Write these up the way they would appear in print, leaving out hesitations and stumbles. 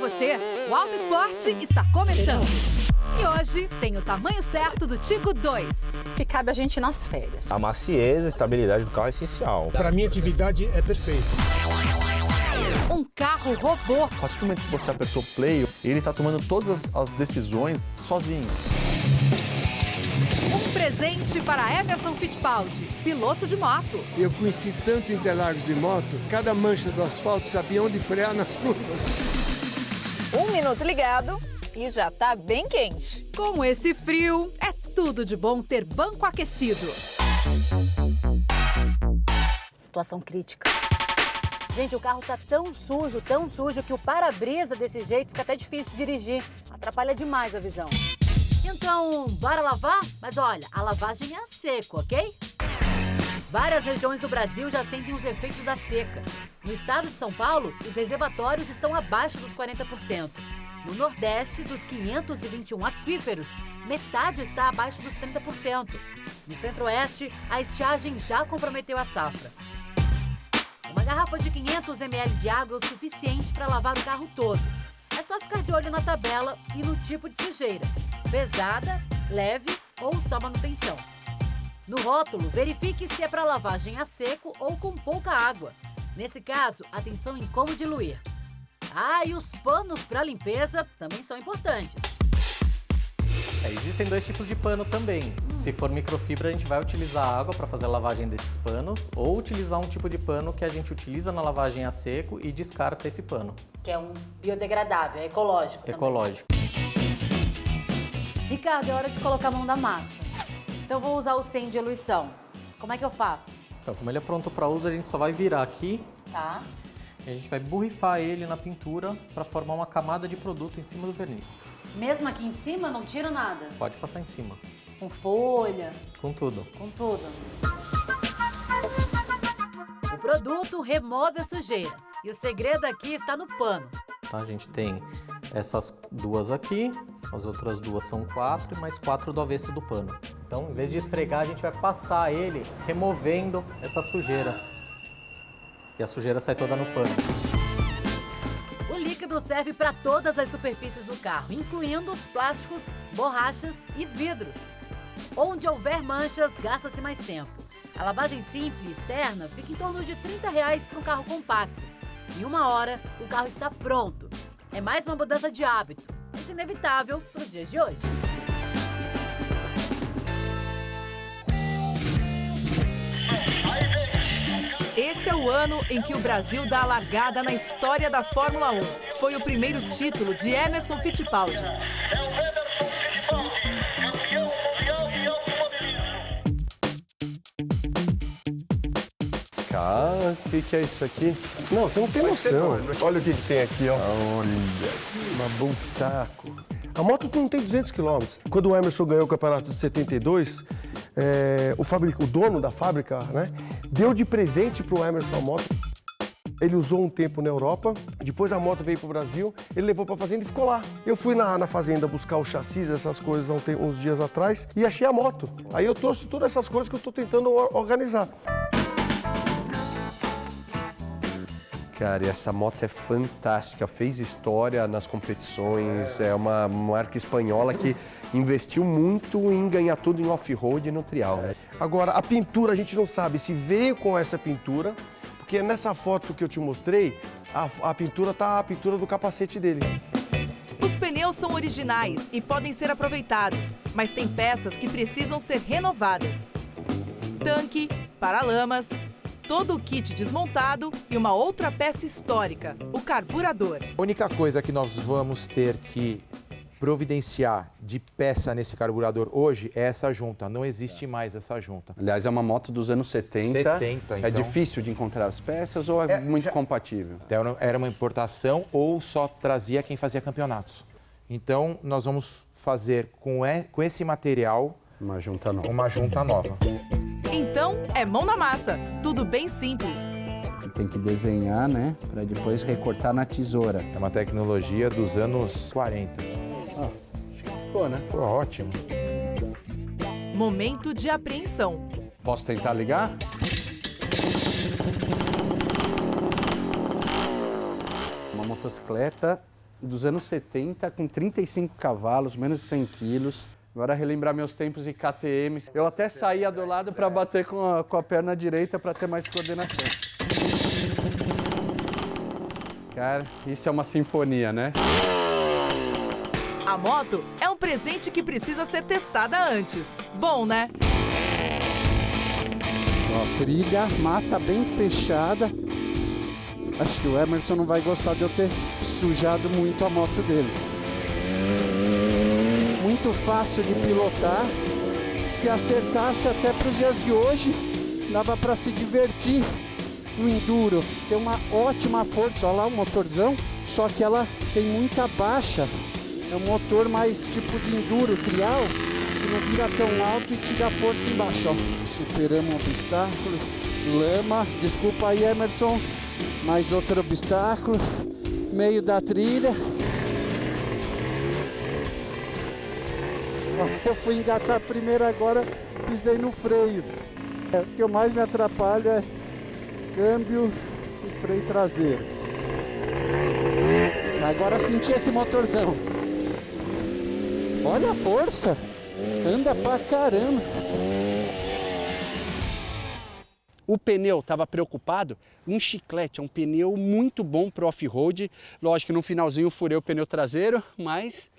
você, o Auto Esporte está começando. E hoje tem o tamanho certo do Tigo 2. Que cabe a gente nas férias. A maciez e a estabilidade do carro é essencial. Para mim, a atividade é perfeita. Um carro robô. A partir do momento que você apertou play, ele está tomando todas as decisões sozinho. Um presente para Emerson Fittipaldi, piloto de moto. Eu conheci tanto Interlagos de moto, cada mancha do asfalto sabia onde frear nas curvas. 1 minuto ligado e já tá bem quente. Com esse frio, é tudo de bom ter banco aquecido. Situação crítica. Gente, o carro tá tão sujo que o para-brisa desse jeito fica até difícil de dirigir. Atrapalha demais a visão. Então, bora lavar? Mas olha, a lavagem é a seco, ok? Várias regiões do Brasil já sentem os efeitos da seca. No estado de São Paulo, os reservatórios estão abaixo dos 40%. No Nordeste, dos 521 aquíferos, metade está abaixo dos 30%. No Centro-Oeste, a estiagem já comprometeu a safra. Uma garrafa de 500 ml de água é o suficiente para lavar o carro todo. É só ficar de olho na tabela e no tipo de sujeira. Pesada, leve ou só manutenção. No rótulo, verifique se é para lavagem a seco ou com pouca água. Nesse caso, atenção em como diluir. Ah, e os panos para limpeza também são importantes. Existem dois tipos de pano também. Se for microfibra, a gente vai utilizar água para fazer a lavagem desses panos ou utilizar um tipo de pano que a gente utiliza na lavagem a seco e descarta esse pano. Que é um biodegradável, é ecológico também. Ecológico. Ricardo, é hora de colocar a mão na massa. Então eu vou usar o 100 de diluição. Como é que eu faço? Então, como ele é pronto para uso, a gente só vai virar aqui. Tá. E a gente vai borrifar ele na pintura para formar uma camada de produto em cima do verniz. Mesmo aqui em cima, não tiro nada? Pode passar em cima. Com folha? Com tudo. Com tudo. O produto remove a sujeira. E o segredo aqui está no pano. Tá, a gente tem essas duas aqui, as outras duas são 4 e mais 4 do avesso do pano. Então, em vez de esfregar, a gente vai passar ele removendo essa sujeira. E a sujeira sai toda no pano. O líquido serve para todas as superfícies do carro, incluindo plásticos, borrachas e vidros. Onde houver manchas, gasta-se mais tempo. A lavagem simples externa fica em torno de R$30 para um carro compacto. Em 1 hora, o carro está pronto. É mais uma mudança de hábito, mas inevitável para os dias de hoje. Esse é o ano em que o Brasil dá a largada na história da Fórmula 1. Foi o primeiro título de Emerson Fittipaldi. Cara, o que é isso aqui? Não, você não tem noção. Olha o que tem aqui, ó. Uma Bultaco. A moto não tem 200 km. Quando o Emerson ganhou o campeonato de 72, o dono da fábrica, né, deu de presente para o Emerson a moto. Ele usou um tempo na Europa, depois a moto veio para o Brasil, ele levou para a fazenda e ficou lá. Eu fui na fazenda buscar o chassi, essas coisas uns dias atrás, e achei a moto. Aí eu trouxe todas essas coisas que eu estou tentando organizar. Cara, e essa moto é fantástica, fez história nas competições, é uma marca espanhola que investiu muito em ganhar tudo em off-road e no trial. Agora, a pintura a gente não sabe se veio com essa pintura, porque nessa foto que eu te mostrei, a pintura tá a pintura do capacete dele. Os pneus são originais e podem ser aproveitados, mas tem peças que precisam ser renovadas. Tanque, paralamas, todo o kit desmontado e uma outra peça histórica, o carburador. A única coisa que nós vamos ter que providenciar de peça nesse carburador hoje é essa junta. Não existe mais essa junta. Aliás, é uma moto dos anos 70. Então. É difícil de encontrar as peças ou é muito compatível? Então, era uma importação ou só trazia quem fazia campeonatos. Então, nós vamos fazer com esse material uma junta nova. Então, é mão na massa. Tudo bem simples. Tem que desenhar, né? Para depois recortar na tesoura. É uma tecnologia dos anos 40. Acho que ficou, né? Ficou ótimo. Momento de apreensão. Posso tentar ligar? Uma motocicleta dos anos 70, com 35 cavalos, menos de 100 quilos. Agora relembrar meus tempos em KTM. Eu até saía do lado para bater com a perna direita para ter mais coordenação. Cara, isso é uma sinfonia, né? A moto é um presente que precisa ser testada antes. Bom, né? Ó, trilha, mata bem fechada. Acho que o Emerson não vai gostar de eu ter sujado muito a moto dele. Muito fácil de pilotar. Se acertasse até para os dias de hoje, dava para se divertir no enduro. Tem uma ótima força, olha lá o motorzão, só que ela tem muita baixa. É um motor mais tipo de enduro trial, que não vira tão alto e te dá força embaixo. Ó. Superamos um obstáculo, lama, desculpa aí Emerson, mais outro obstáculo, meio da trilha. Eu fui engatar primeiro agora, pisei no freio. O que eu mais me atrapalho é câmbio e freio traseiro. Agora senti esse motorzão. Olha a força, anda pra caramba. O pneu estava preocupado, um chiclete, é um pneu muito bom para off-road. Lógico que no finalzinho eu furei o pneu traseiro, mas,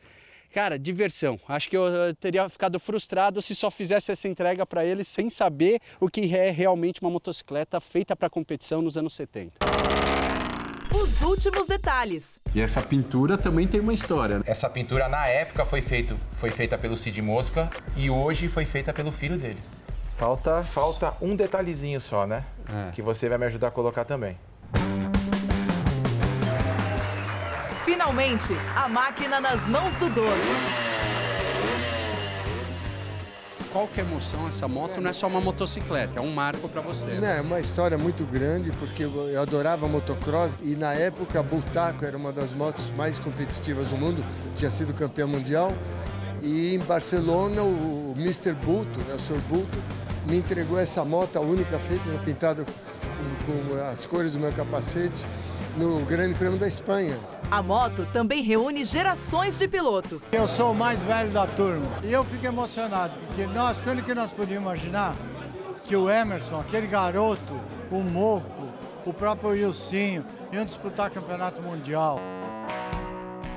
cara, diversão. Acho que eu teria ficado frustrado se só fizesse essa entrega para ele sem saber o que é realmente uma motocicleta feita para competição nos anos 70. Os últimos detalhes. E essa pintura também tem uma história. Essa pintura na época foi feita pelo Cid Mosca e hoje foi feita pelo filho dele. Falta um detalhezinho só, né? Que você vai me ajudar a colocar também. Finalmente, a máquina nas mãos do dono. Qual que é a emoção? Essa moto não é só uma motocicleta, é um marco para você. É uma história muito grande, porque eu adorava motocross e na época a Bultaco era uma das motos mais competitivas do mundo, tinha sido campeão mundial. E em Barcelona o Mr. Bulto, né, o Sr. Bulto, me entregou essa moto, a única feita, pintada com as cores do meu capacete, no Grande Prêmio da Espanha. A moto também reúne gerações de pilotos. Eu sou o mais velho da turma e eu fico emocionado, porque quando que nós podíamos imaginar que o Emerson, aquele garoto, o Moco, o próprio Wilsinho, iam disputar campeonato mundial.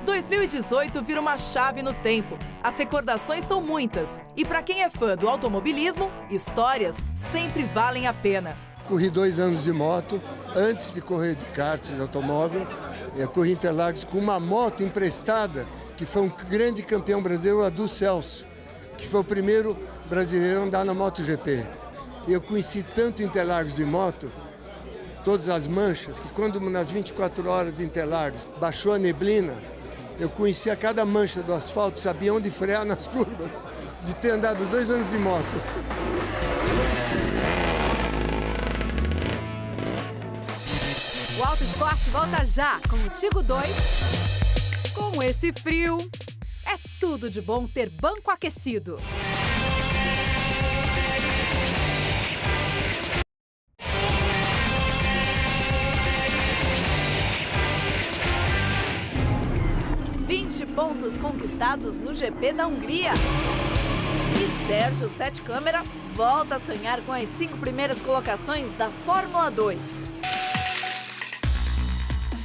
2018 vira uma chave no tempo. As recordações são muitas. E para quem é fã do automobilismo, histórias sempre valem a pena. Corri 2 anos de moto, antes de correr de kart, de automóvel. Eu corri em Interlagos com uma moto emprestada, que foi um grande campeão brasileiro, a do Celso, que foi o primeiro brasileiro a andar na MotoGP. Eu conheci tanto Interlagos de moto, todas as manchas, que quando nas 24 horas de Interlagos baixou a neblina, eu conhecia cada mancha do asfalto, sabia onde frear nas curvas, de ter andado 2 anos de moto. O Auto Esporte volta já com o Tigo 2. Com esse frio, é tudo de bom ter banco aquecido. Pontos conquistados no GP da Hungria. E Sérgio Sete Câmara volta a sonhar com as 5 primeiras colocações da Fórmula 2.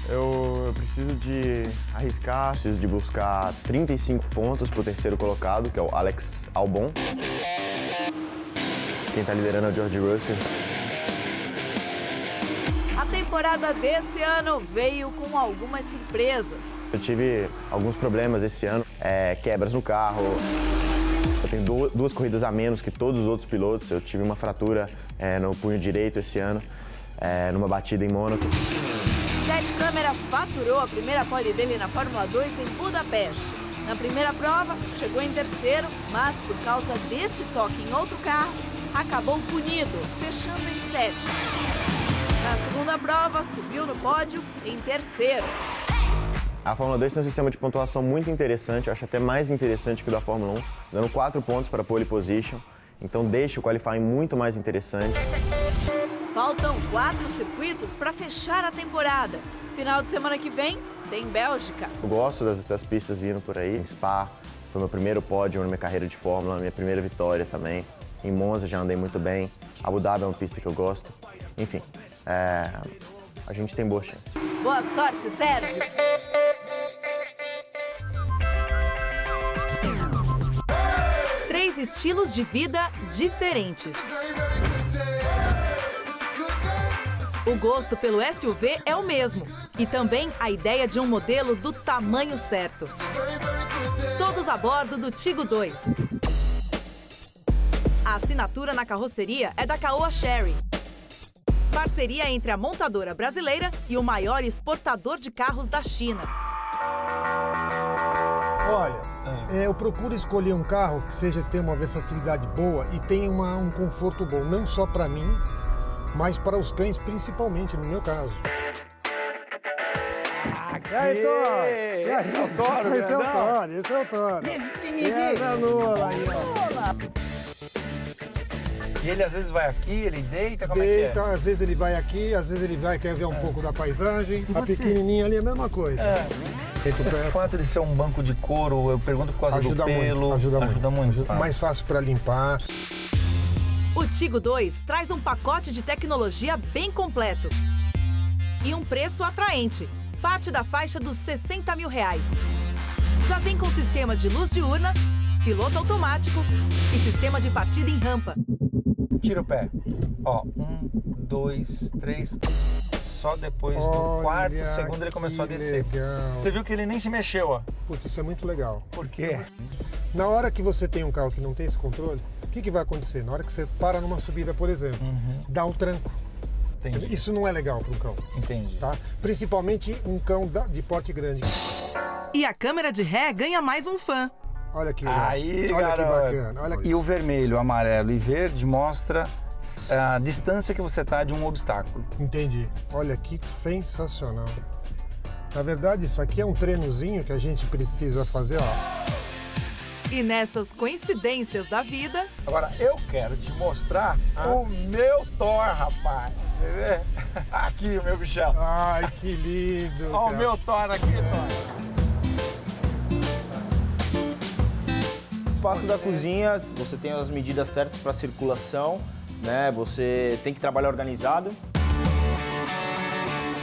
Eu preciso de arriscar, preciso de buscar 35 pontos para o terceiro colocado, que é o Alex Albon. Quem está liderando é o George Russell. A temporada desse ano veio com algumas surpresas. Eu tive alguns problemas esse ano, quebras no carro. Eu tenho 2 corridas a menos que todos os outros pilotos. Eu tive uma fratura no punho direito esse ano, numa batida em Mônaco. Sete Câmara faturou a primeira pole dele na Fórmula 2 em Budapeste. Na primeira prova, chegou em terceiro, mas por causa desse toque em outro carro, acabou punido, fechando em sétimo. Na segunda prova, subiu no pódio em terceiro. A Fórmula 2 tem um sistema de pontuação muito interessante, eu acho até mais interessante que o da Fórmula 1, dando 4 pontos para a pole position, então deixa o qualifying muito mais interessante. Faltam 4 circuitos para fechar a temporada. Final de semana que vem tem Bélgica. Eu gosto das pistas vindo por aí. Em Spa foi meu primeiro pódio na minha carreira de Fórmula, minha primeira vitória também. Em Monza já andei muito bem. Abu Dhabi é uma pista que eu gosto. Enfim, a gente tem boa chance. Boa sorte, Sérgio. Três estilos de vida diferentes. O gosto pelo SUV é o mesmo. E também a ideia de um modelo do tamanho certo. Todos a bordo do Tigo 2. A assinatura na carroceria é da Caoa Chery. Parceria entre a montadora brasileira e o maior exportador de carros da China. Olha, eu procuro escolher um carro que tenha uma versatilidade boa e tenha um conforto bom, não só para mim, mas para os cães, principalmente, no meu caso. E aí, Tony? Esse é o Tony, esse é o Tony, esse é o Tony. Essa é a Lula aí, ó. E ele às vezes vai aqui, ele deita, como é que é? Às vezes ele vai aqui, às vezes ele quer ver um pouco da paisagem. A pequenininha ali é a mesma coisa. O fato de ser um banco de couro, eu pergunto por causa do pelo. Ajuda muito. Mais fácil para limpar. O Tigo 2 traz um pacote de tecnologia bem completo. E um preço atraente. Parte da faixa dos R$60 mil. Já vem com sistema de luz diurna, piloto automático e sistema de partida em rampa. Tira o pé. Ó, 1, 2, 3. Só depois do quarto segundo ele começou a descer. Legal. Você viu que ele nem se mexeu, ó. Putz, isso é muito legal. Por quê? Na hora que você tem um carro que não tem esse controle, o que vai acontecer? Na hora que você para numa subida, por exemplo, dá um tranco. Entendi. Isso não é legal para um cão. Entendi. Tá? Principalmente um cão de porte grande. E a câmera de ré ganha mais um fã. Olha que legal. Aí, olha que bacana. Olha que... E o vermelho, amarelo e verde mostra a distância que você está de um obstáculo. Entendi. Olha que sensacional. Na verdade, isso aqui é um treinozinho que a gente precisa fazer, ó. E nessas coincidências da vida... Agora, eu quero te mostrar o meu Thor, rapaz. Aqui, o meu bichão. Ai, que lindo. Olha o meu Thor aqui, Thor. Espaço da cozinha, você tem as medidas certas para circulação, né? Você tem que trabalhar organizado.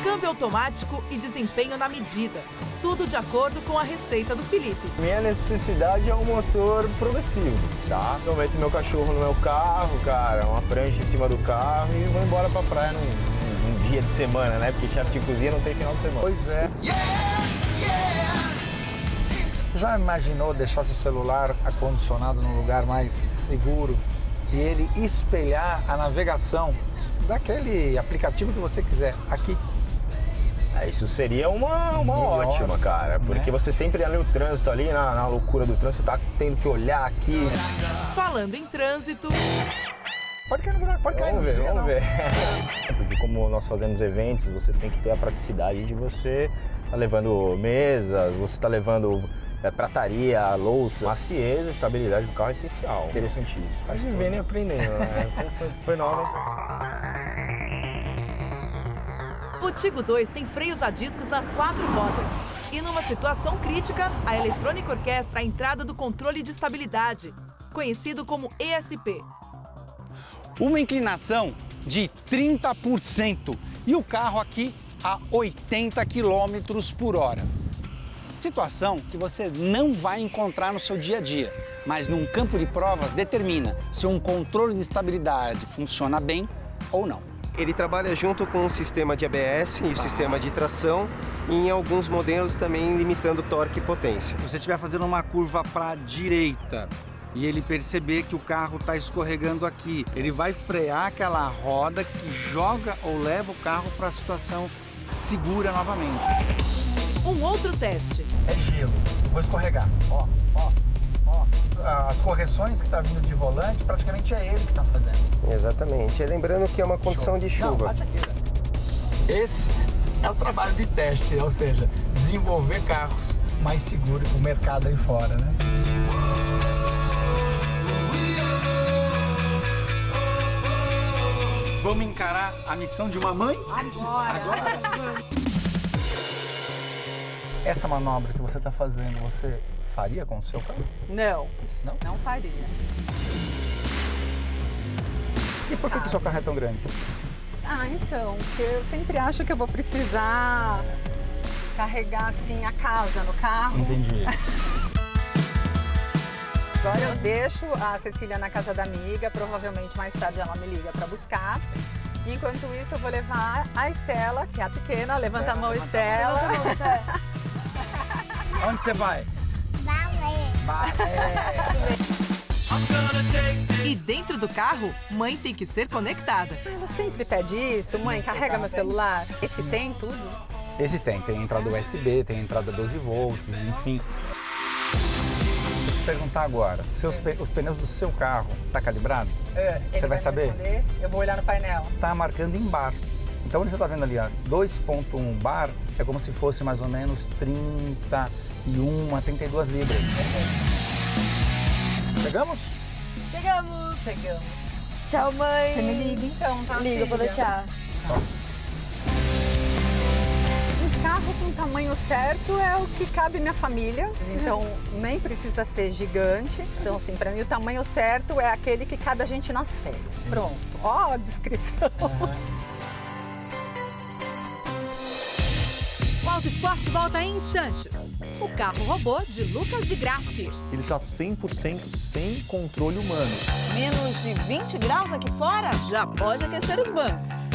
Câmbio automático e desempenho na medida. Tudo de acordo com a receita do Felipe. Minha necessidade é um motor progressivo, tá? Eu meto meu cachorro no meu carro, cara, uma prancha em cima do carro e vou embora pra praia num dia de semana, né? Porque chefe de cozinha não tem final de semana. Pois é. Você já imaginou deixar seu celular acondicionado num lugar mais seguro e ele espelhar a navegação daquele aplicativo que você quiser aqui? Isso seria uma ótima, cara, porque você sempre ali no trânsito, ali na loucura do trânsito, tá tendo que olhar aqui. Falando em trânsito... Pode cair no buraco, pode cair no buraco. Vamos ver. Porque como nós fazemos eventos, você tem que ter a praticidade de você tá levando mesas, você tá levando prataria, louça, macieza, estabilidade do carro é essencial. Interessantíssimo. Faz vivendo e aprendendo, né? Foi nova. O Tigo 2 tem freios a discos nas 4 rodas. E numa situação crítica, a eletrônica orquestra a entrada do controle de estabilidade, conhecido como ESP. Uma inclinação de 30% e o carro aqui a 80 km por hora. Situação que você não vai encontrar no seu dia a dia, mas num campo de provas determina se um controle de estabilidade funciona bem ou não. Ele trabalha junto com o sistema de ABS e o sistema de tração e em alguns modelos também limitando torque e potência. Se você estiver fazendo uma curva para a direita e ele perceber que o carro está escorregando aqui, ele vai frear aquela roda que joga ou leva o carro para a situação segura novamente. Um outro teste. É gelo. Vou escorregar. Ó. As correções que está vindo de volante, praticamente é ele que está fazendo. Exatamente. E lembrando que é uma condição de chuva. Não, bate aqui, né? Esse é o trabalho de teste, ou seja, desenvolver carros mais seguros para o mercado aí fora, né? Vamos encarar a missão de uma mãe? Agora! Essa manobra que você está fazendo, você faria com o seu carro? Não. Não? Não faria. E por que o seu carro é tão grande? Então, porque eu sempre acho que eu vou precisar carregar, assim, a casa no carro. Entendi. Agora eu deixo a Cecília na casa da amiga, provavelmente mais tarde ela me liga para buscar. Enquanto isso, eu vou levar a Estela, que é a pequena. Levanta a mão, Estela. Onde você vai? E dentro do carro, mãe tem que ser conectada. Ela sempre pede isso. Mãe, carrega meu celular. Esse tem tudo? Esse tem entrada USB, tem entrada 12 volts, enfim. Vou te perguntar agora, os pneus do seu carro tá calibrado? Você vai saber? Responder. Eu vou olhar no painel. Tá marcando em bar. Então, onde você tá vendo ali, 2.1 bar, é como se fosse mais ou menos 31 a 32 libras. Pegamos? Pegamos. Tchau, mãe. Você me liga então, tá? Liga, vou deixar. Um carro com o tamanho certo é o que cabe minha família. Então, nem precisa ser gigante. Então, assim, pra mim o tamanho certo é aquele que cabe a gente nas férias. Pronto. Ó a descrição. O Auto Esporte volta em instantes. O carro robô de Lucas de Grassi. Ele tá 100% sem controle humano. Menos de 20 graus aqui fora? Já pode aquecer os bancos.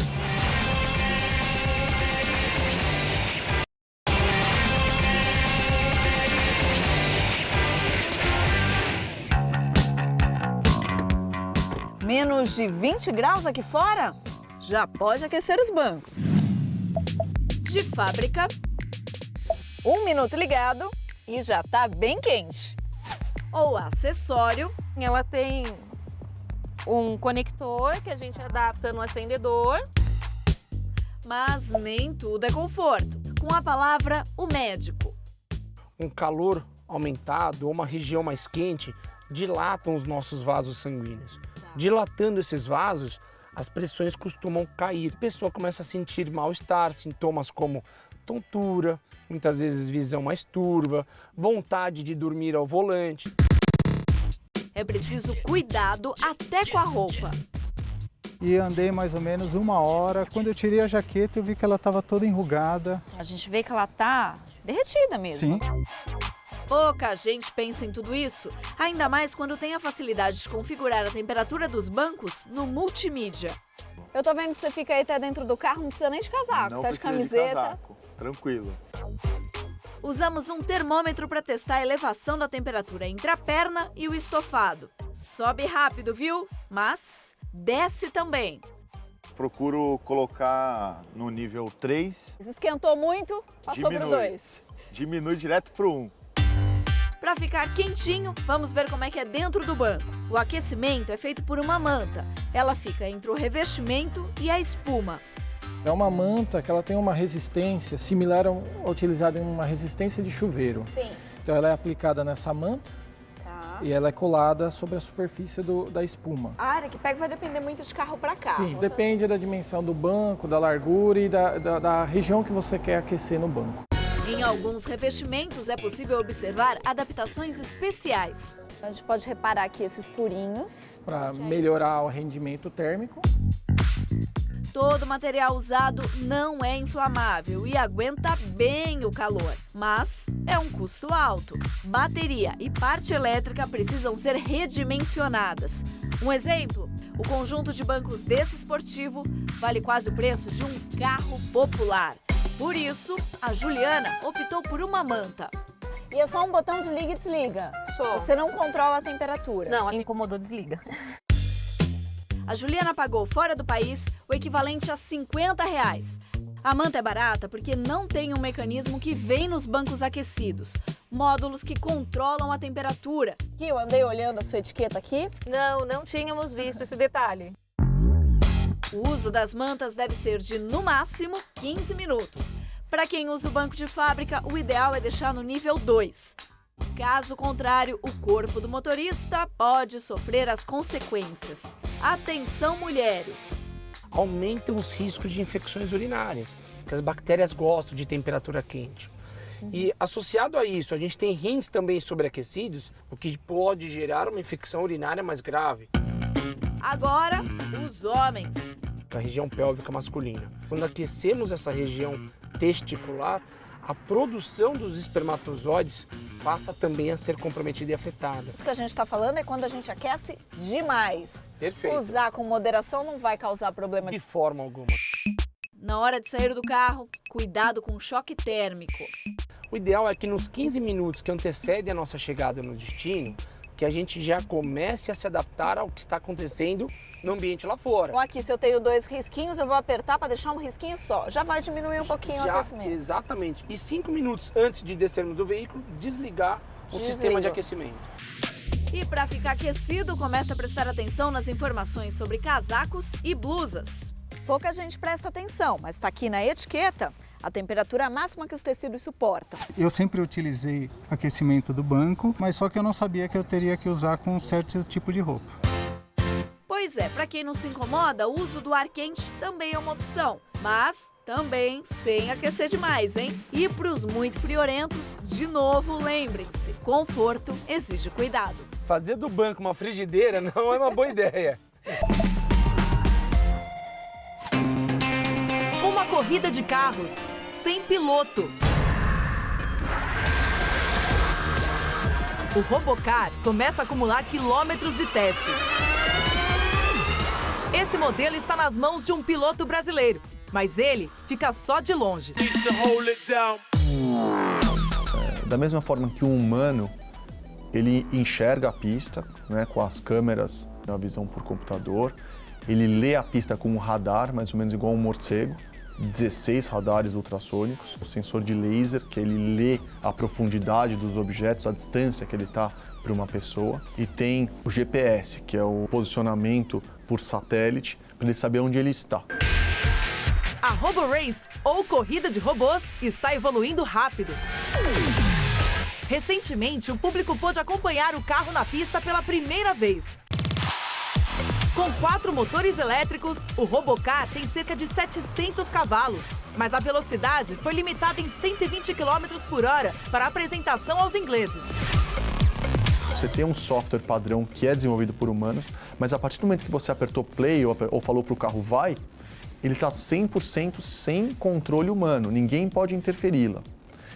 Menos de 20 graus aqui fora? Já pode aquecer os bancos. De fábrica. 1 minuto ligado e já tá bem quente. Ou acessório. Ela tem um conector que a gente adapta no acendedor. Mas nem tudo é conforto. Com a palavra, o médico. Um calor aumentado ou uma região mais quente dilatam os nossos vasos sanguíneos. Dilatando esses vasos, as pressões costumam cair. A pessoa começa a sentir mal-estar, sintomas como tontura, muitas vezes visão mais turva, vontade de dormir ao volante. É preciso cuidado até com a roupa. E andei mais ou menos 1 hora. Quando eu tirei a jaqueta, eu vi que ela estava toda enrugada. A gente vê que ela tá derretida mesmo. Sim. Pouca gente pensa em tudo isso, ainda mais quando tem a facilidade de configurar a temperatura dos bancos no multimídia. Eu tô vendo que você fica aí até dentro do carro, não precisa nem de casaco, tá de camiseta. De casaco. Tranquilo. Usamos um termômetro para testar a elevação da temperatura entre a perna e o estofado. Sobe rápido, viu? Mas desce também. Procuro colocar no nível 3. Se esquentou muito, passou pro 2. Diminui direto pro 1. Para ficar quentinho, vamos ver como é que é dentro do banco. O aquecimento é feito por uma manta. Ela fica entre o revestimento e a espuma. É uma manta que ela tem uma resistência similar a utilizada em uma resistência de chuveiro. Sim. Então ela é aplicada nessa manta e ela é colada sobre a superfície da espuma. A área que pega vai depender muito de carro para carro. Sim, depende da dimensão do banco, da largura e da região que você quer aquecer no banco. Em alguns revestimentos é possível observar adaptações especiais. A gente pode reparar aqui esses furinhos. Para melhorar o rendimento térmico. Todo material usado não é inflamável e aguenta bem o calor, mas é um custo alto. Bateria e parte elétrica precisam ser redimensionadas. Um exemplo, o conjunto de bancos desse esportivo vale quase o preço de um carro popular. Por isso, a Juliana optou por uma manta. E é só um botão de liga e desliga. Só. Você não controla a temperatura. Não, a incomodou, desliga. A Juliana pagou fora do país o equivalente a R$50. A manta é barata porque não tem um mecanismo que vem nos bancos aquecidos. Módulos que controlam a temperatura. Aqui, eu andei olhando a sua etiqueta aqui. Não tínhamos visto esse detalhe. O uso das mantas deve ser de, no máximo, 15 minutos. Para quem usa o banco de fábrica, o ideal é deixar no nível 2. Caso contrário, o corpo do motorista pode sofrer as consequências. Atenção, mulheres! Aumentam os riscos de infecções urinárias, porque as bactérias gostam de temperatura quente. E associado a isso, a gente tem rins também sobreaquecidos, o que pode gerar uma infecção urinária mais grave. Agora, os homens. A região pélvica masculina. Quando aquecemos essa região testicular, a produção dos espermatozoides passa também a ser comprometida e afetada. Isso que a gente está falando é quando a gente aquece demais. Perfeito. Usar com moderação não vai causar problema de forma alguma. Na hora de sair do carro, cuidado com o choque térmico. O ideal é que nos 15 minutos que antecedem a nossa chegada no destino, que a gente já comece a se adaptar ao que está acontecendo no ambiente lá fora. Bom, aqui se eu tenho 2 risquinhos, eu vou apertar para deixar um risquinho só. Já vai diminuir um pouquinho o aquecimento. Exatamente. E 5 minutos antes de descermos do veículo, desligar o sistema de aquecimento. E para ficar aquecido, comece a prestar atenção nas informações sobre casacos e blusas. Pouca gente presta atenção, mas está aqui na etiqueta a temperatura máxima que os tecidos suportam. Eu sempre utilizei aquecimento do banco, mas só que eu não sabia que eu teria que usar com um certo tipo de roupa. Pois é, para quem não se incomoda, o uso do ar quente também é uma opção, mas também sem aquecer demais, hein? E para os muito friorentos, de novo, lembrem-se, conforto exige cuidado. Fazer do banco uma frigideira não é uma boa ideia. Uma corrida de carros sem piloto. O Robocar começa a acumular quilômetros de testes. Esse modelo está nas mãos de um piloto brasileiro, mas ele fica só de longe. Da mesma forma que um humano, ele enxerga a pista, né, com as câmeras, a visão por computador, ele lê a pista com um radar, mais ou menos igual um morcego, 16 radares ultrassônicos, o sensor de laser, que ele lê a profundidade dos objetos, a distância que ele está para uma pessoa, e tem o GPS, que é o posicionamento por satélite, para ele saber onde ele está. A RoboRace, ou Corrida de Robôs, está evoluindo rápido. Recentemente, o público pôde acompanhar o carro na pista pela primeira vez. Com 4 motores elétricos, o Robocar tem cerca de 700 cavalos, mas a velocidade foi limitada em 120 km por hora para a apresentação aos ingleses. Você tem um software padrão que é desenvolvido por humanos, mas a partir do momento que você apertou play ou falou para o carro vai, ele está 100% sem controle humano, ninguém pode interferi-la.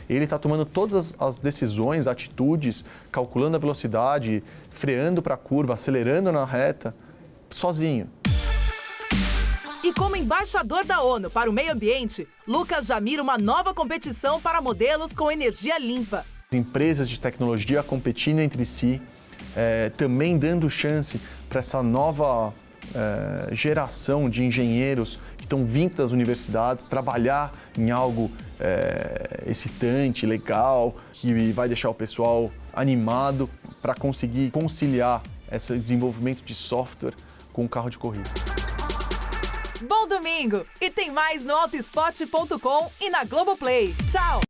Ele está tomando todas as decisões, atitudes, calculando a velocidade, freando para a curva, acelerando na reta, sozinho. E como embaixador da ONU para o meio ambiente, Lucas já mira uma nova competição para modelos com energia limpa. Empresas de tecnologia competindo entre si, também dando chance para essa nova geração de engenheiros que estão vindo das universidades trabalhar em algo excitante, legal, que vai deixar o pessoal animado para conseguir conciliar esse desenvolvimento de software com o carro de corrida. Bom domingo! E tem mais no autospot.com e na Globoplay. Tchau!